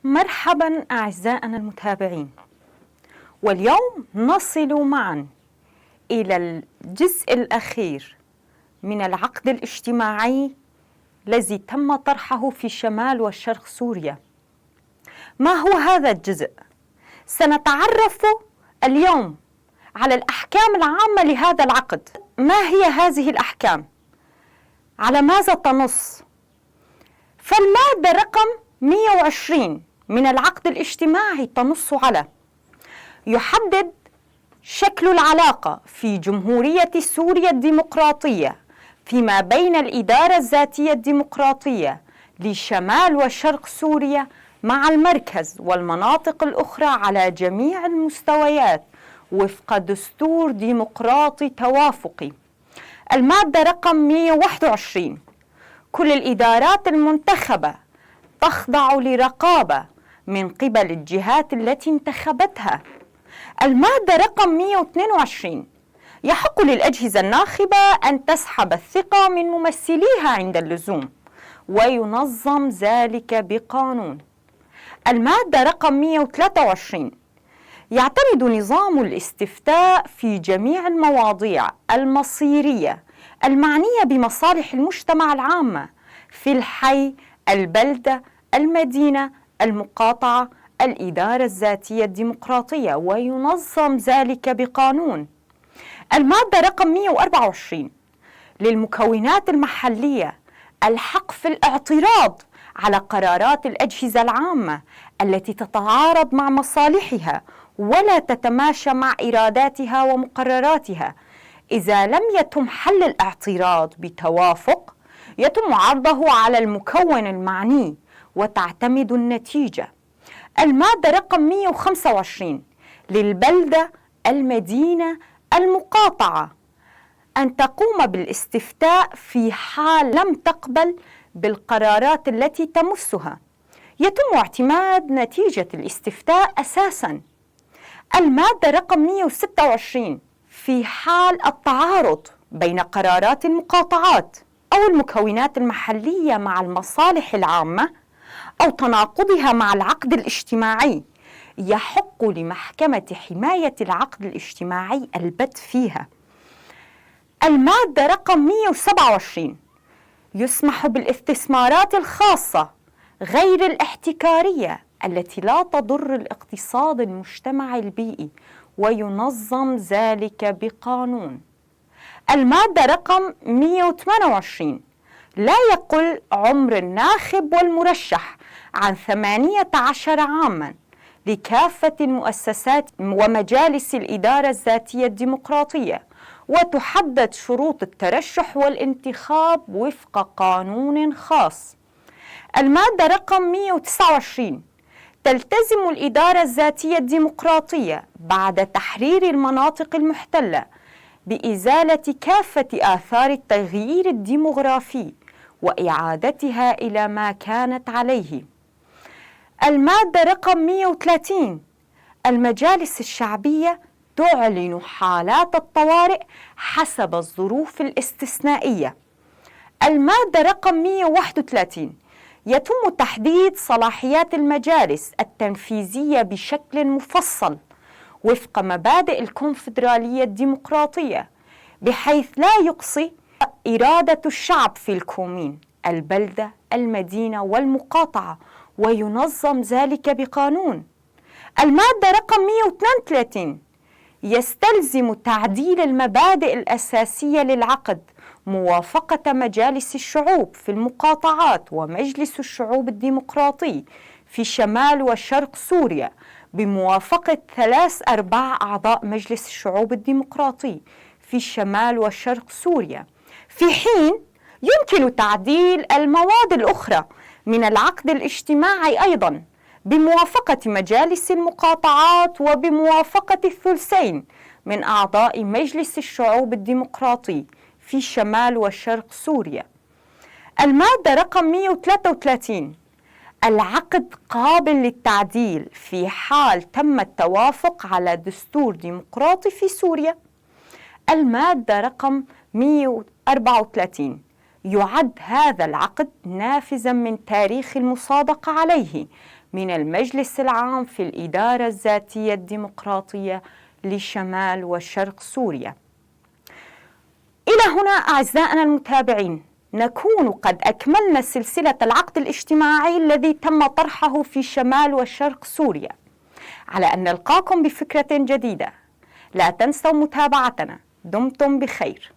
مرحبا أعزائنا المتابعين، واليوم نصل معا إلى الجزء الأخير من العقد الاجتماعي الذي تم طرحه في شمال وشرق سوريا. ما هو هذا الجزء؟ سنتعرف اليوم على الأحكام العامة لهذا العقد. ما هي هذه الأحكام؟ على ماذا تنص؟ فالمادة رقم 120 من العقد الاجتماعي تنص على: يحدد شكل العلاقة في جمهورية سوريا الديمقراطية فيما بين الإدارة الذاتية الديمقراطية لشمال وشرق سوريا مع المركز والمناطق الأخرى على جميع المستويات وفق دستور ديمقراطي توافقي. المادة رقم 121: كل الإدارات المنتخبة تخضع لرقابة من قبل الجهات التي انتخبتها. المادة رقم 122: يحق للأجهزة الناخبة أن تسحب الثقة من ممثليها عند اللزوم، وينظم ذلك بقانون. المادة رقم 123: يعتمد نظام الاستفتاء في جميع المواضيع المصيرية المعنية بمصالح المجتمع العامة في الحي، البلدة، المدينة، المقاطعة، الإدارة الذاتية الديمقراطية، وينظم ذلك بقانون. المادة رقم 124: للمكونات المحلية الحق في الاعتراض على قرارات الأجهزة العامة التي تتعارض مع مصالحها ولا تتماشى مع إراداتها ومقرراتها. إذا لم يتم حل الاعتراض بتوافق، يتم عرضه على المكون المعني وتعتمد النتيجة. المادة رقم 125: للبلدة، المدينة، المقاطعة أن تقوم بالاستفتاء في حال لم تقبل بالقرارات التي تمسها. يتم اعتماد نتيجة الاستفتاء أساساً. المادة رقم 126: في حال التعارض بين قرارات المقاطعات أو المكونات المحلية مع المصالح العامة أو تناقضها مع العقد الاجتماعي، يحق لمحكمة حماية العقد الاجتماعي البت فيها. المادة رقم 127: يسمح بالاستثمارات الخاصة غير الاحتكارية التي لا تضر الاقتصاد المجتمعي البيئي، وينظم ذلك بقانون. المادة رقم 128: لا يقل عمر الناخب والمرشح عن 18 عاما لكافة المؤسسات ومجالس الإدارة الذاتية الديمقراطية، وتحدد شروط الترشح والانتخاب وفق قانون خاص. المادة رقم 129: تلتزم الإدارة الذاتية الديمقراطية بعد تحرير المناطق المحتلة بإزالة كافة آثار التغيير الديمغرافي وإعادتها إلى ما كانت عليه. المادة رقم 130: المجالس الشعبية تعلن حالات الطوارئ حسب الظروف الاستثنائية. المادة رقم 131: يتم تحديد صلاحيات المجالس التنفيذية بشكل مفصل وفق مبادئ الكونفدرالية الديمقراطية، بحيث لا يقصي إرادة الشعب في الكومين، البلدة، المدينة والمقاطعة، وينظم ذلك بقانون. المادة رقم 132: يستلزم تعديل المبادئ الأساسية للعقد موافقة مجالس الشعوب في المقاطعات ومجلس الشعوب الديمقراطي في شمال وشرق سوريا بموافقة 3/4 أعضاء مجلس الشعوب الديمقراطي في شمال وشرق سوريا، في حين يمكن تعديل المواد الأخرى من العقد الاجتماعي أيضا بموافقة مجالس المقاطعات وبموافقة الثلثين من أعضاء مجلس الشعوب الديمقراطي في شمال وشرق سوريا. المادة رقم 133: العقد قابل للتعديل في حال تم التوافق على دستور ديمقراطي في سوريا. المادة رقم 134: يعد هذا العقد نافذا من تاريخ المصادقة عليه من المجلس العام في الإدارة الذاتية الديمقراطية لشمال وشرق سوريا. إلى هنا أعزائنا المتابعين نكون قد أكملنا سلسلة العقد الاجتماعي الذي تم طرحه في شمال وشرق سوريا. على أن نلقاكم بفكرة جديدة. لا تنسوا متابعتنا. دمتم بخير.